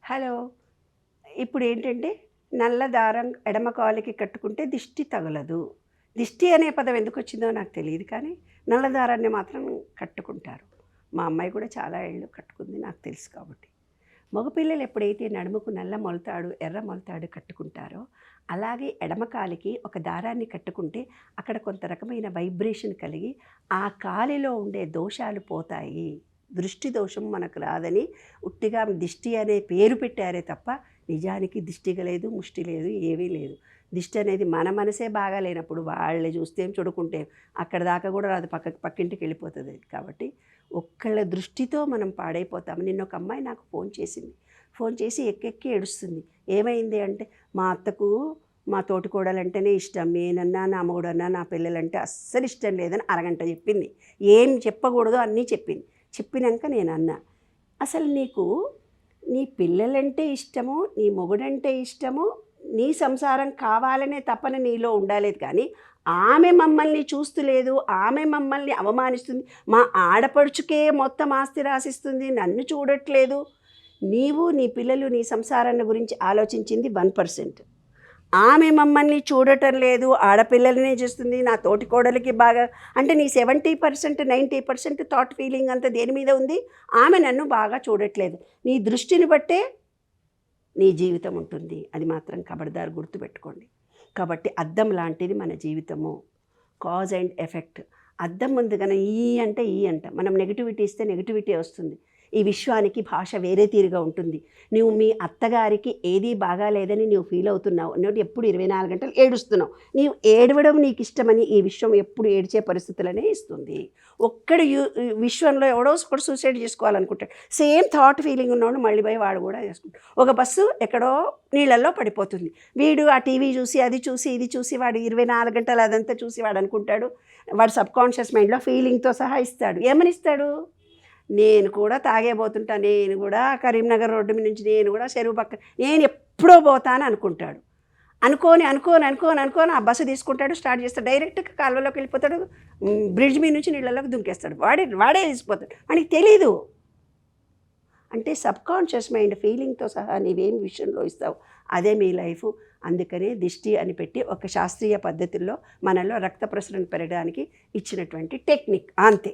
Hello. ఇప్పుడేంటంటే నల్ల దారం ఎడమ కాలుకి కట్టుకుంటే దిష్టి తగలదు. దిష్టి అనే పదం ఎందుకొచ్చిందో నాకు తెలీదు కానీ నల్ల దారాన్ని మాత్రం కట్టుకుంటారు. మా అమ్మాయి కూడా చాలా ఏళ్ళు కట్టుకుంది, నాకు తెలుసు కాబట్టి. మగపిల్లలు ఎప్పుడైతే నడుముకు నల్ల మొలతాడు, ఎర్ర మొలతాడు కట్టుకుంటారో అలాగే ఎడమ కాలికి ఒక దారాన్ని కట్టుకుంటే అక్కడ కొంత రకమైన వైబ్రేషన్ కలిగి ఆ కాలిలో ఉండే దోషాలు పోతాయి. దృష్టి దోషం మనకు రాదని ఉట్టిగా దిష్టి అనే పేరు పెట్టారే తప్ప నిజానికి దిష్టిగా లేదు, ముష్టి లేదు, ఏమీ లేదు. దిష్టి అనేది మన మనసే బాగా లేనప్పుడు వాళ్ళే చూస్తేం చూడుకుంటే అక్కడ దాకా కూడా రాదు, పక్కింటికి వెళ్ళిపోతుంది. కాబట్టి ఒక్కళ్ళ దృష్టితో మనం పాడైపోతాము. నిన్న ఒక అమ్మాయి నాకు ఫోన్ చేసి ఎక్కెక్కి ఏడుస్తుంది. ఏమైంది అంటే, మా అత్తకు మా తోటికోడలంటేనే ఇష్టం, నేనన్నా నా మొగుడన్నా నా పిల్లలంటే అస్సలు ఇష్టం లేదని అరగంట చెప్పింది. ఏం చెప్పకూడదో అన్నీ చెప్పినాక నేను అన్నా, అసలు నీకు నీ పిల్లలంటే ఇష్టము, నీ మొగుడంటే ఇష్టము, నీ సంసారం కావాలనే తపన నీలో ఉండాలేదు. కానీ ఆమె మమ్మల్ని చూస్తలేదు, ఆమె మమ్మల్ని అవమానిస్తుంది, మా ఆడపడుచుకే మొత్తం ఆస్తి రాసిస్తుంది, నన్ను చూడట్లేదు. నీవు నీ పిల్లలు నీ సంసారాన్ని గురించి ఆలోచించింది 1%. ఆమె మమ్మల్ని చూడటం లేదు, ఆడపిల్లలనే చేస్తుంది, నా తోటి కోడలికి బాగా అంటే నీ 70% 90% థాట్ ఫీలింగ్ అంతా దేని మీద ఉంది? ఆమె నన్ను బాగా చూడట్లేదు. నీ దృష్టిని బట్టే నీ జీవితం ఉంటుంది. అది మాత్రం ఖబర్దార్ గుర్తుపెట్టుకోండి. కాబట్టి అద్దం లాంటిది మన జీవితము, కాజ్ అండ్ ఎఫెక్ట్. అద్దం ముందు కన్నా ఈ అంట మనం నెగిటివిటీ ఇస్తే నెగిటివిటీ వస్తుంది. ఈ విశ్వానికి భాష వేరే తీరుగా ఉంటుంది. నువ్వు మీ అత్తగారికి ఏదీ బాగాలేదని నువ్వు ఫీల్ అవుతున్నావు, నువ్వు ఎప్పుడు 24 గంటలు ఏడుస్తున్నావు. నీవు ఏడవడం నీకు ఇష్టమని ఈ విశ్వం ఎప్పుడు ఏడ్చే పరిస్థితులనే ఇస్తుంది. విశ్వంలో ఎవడో ఒకడు సూసైడ్ చేసుకోవాలనుకుంటాడు, సేమ్ థాట్ ఫీలింగ్ ఉన్నవాడు మళ్ళీ పోయి వాడు కూడా చేసుకుంటాడు. ఒక బస్సు ఎక్కడో నీళ్ళల్లో పడిపోతుంది, వీడు ఆ టీవీ చూసి అది చూసి ఇది చూసి వాడు 24 గంటలు అదంతా చూసి వాడు అనుకుంటాడు, వాడు సబ్కాన్షియస్ మైండ్లో ఫీలింగ్తో సహా ఇస్తాడు. ఏమని ఇస్తాడు? నేను కూడా తాగేపోతుంటా, నేను కూడా కరీంనగర్ రోడ్డు మీద నుంచి నేను కూడా చెరువు పక్క నేను ఎప్పుడో పోతాను అనుకుంటాడు. అనుకోని ఆ బస్సు తీసుకుంటాడు, స్టార్ట్ చేస్తాడు, డైరెక్ట్గా కాలువలోకి వెళ్ళిపోతాడు, బ్రిడ్జ్ మీద నుంచి నీళ్ళలోకి దుంకేస్తాడు. వాడే వెళ్ళిపోతాడు, మనకి తెలీదు. అంటే సబ్కాన్షియస్ మైండ్ ఫీలింగ్తో సహా నీవేం విషయంలో ఇస్తావు అదే మీ లైఫ్. అందుకనే దిష్టి అని పెట్టి ఒక శాస్త్రీయ పద్ధతుల్లో మనలో రక్త ప్రసరణ పెరగడానికి ఇచ్చినటువంటి టెక్నిక్ అంతే.